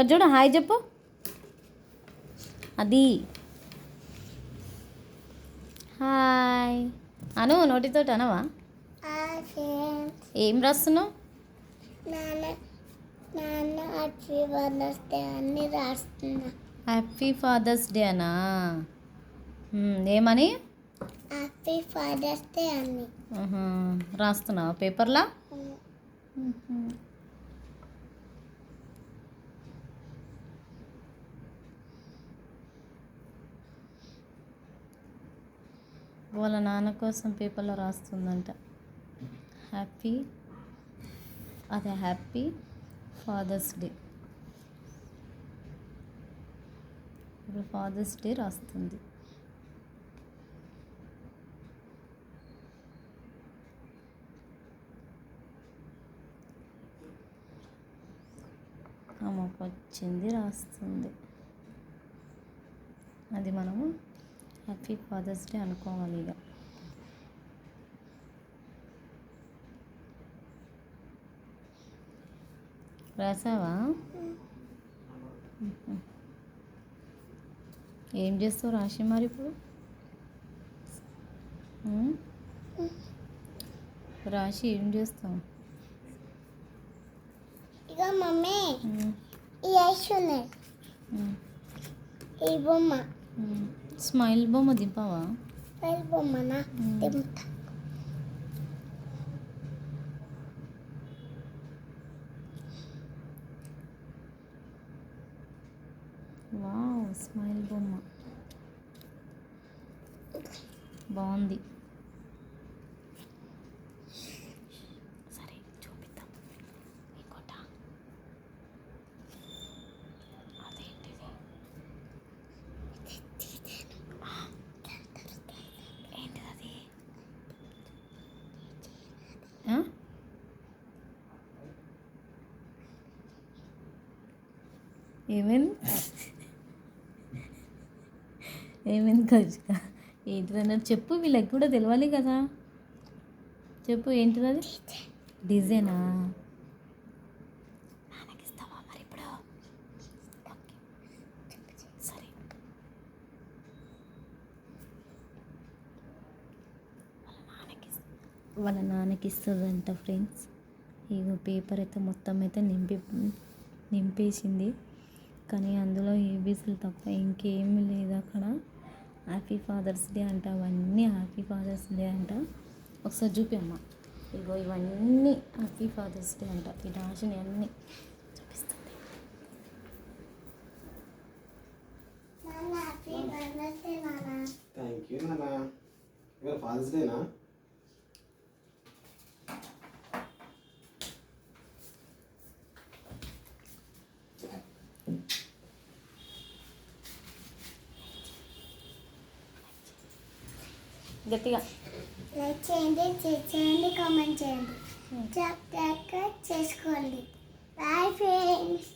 ఇక్కడ చూడు, హాయ్ చెప్పు. అది హాయ్ అను, నోటితో అనవా? ఏం రాస్తున్నావు? హ్యాపీ ఫాదర్స్ డే అనా? ఏమని? హ్యాపీ ఫాదర్స్ డే అని రాస్తున్నావా పేపర్లా? వాళ్ళ నాన్న కోసం పేపర్లో రాస్తుందంట. Happy father's day. ఇప్పుడు ఫాదర్స్ డే రాస్తుంది. అమ్మకు వచ్చింది రాస్తుంది. అది మనము హ్యాపీ ఫాదర్స్ డే అనుకోవాలి. ఇక రాసావా? ఏం చేస్తావు రాశి మరి ఇప్పుడు? రాశి ఏం చేస్తావు? ఇక మమ్మీ ఈ ఐస్ ఉన్నాయి, ఈ బొమ్మ స్మైల్ బొమ్మ దింపావా? స్మైల్ బొమ్మనా? దింపుతా. వావ్, స్మైల్ బొమ్మ బాగుంది. సరే చూపిద్దాం. ఇంకోట అదేంటిది? ఏంటిది అది? ఏమైంది? ఏమైంది కౌశిక? ఏంటిదన్నారు చెప్పు, వీళ్ళకి కూడా తెలియాలి కదా. చెప్పు ఏంటిది అది? డిజైనా? నాన్నకి ఇస్తావా మరి ఇప్పుడు? సరే. వాళ్ళ నాన్నకి ఇస్తుందంట ఫ్రెండ్స్. ఇగో పేపర్ అయితే మొత్తం అయితే నింపేసింది, కానీ అందులో ఏబీసీలు తప్ప ఇంకేమీ లేదు అక్కడ. హ్యాపీ ఫాదర్స్ డే అంట, అవన్నీ హ్యాపీ ఫాదర్స్ డే అంట. ఒకసారి చూపి అమ్మ. ఇగో ఇవన్నీ హ్యాపీ ఫాదర్స్ డే అంట. ఈ రాశిని అన్నీ చూపిస్తుంది. థ్యాంక్ యూ నాన్న. ఇవాళ ఫాదర్స్ డేనా? గట్టిగా లైక్ చేయండి, షేర్ చేయండి, కామెంట్ చేయండి, సబ్స్క్రైబ్ చేసుకోండి. Bye friends.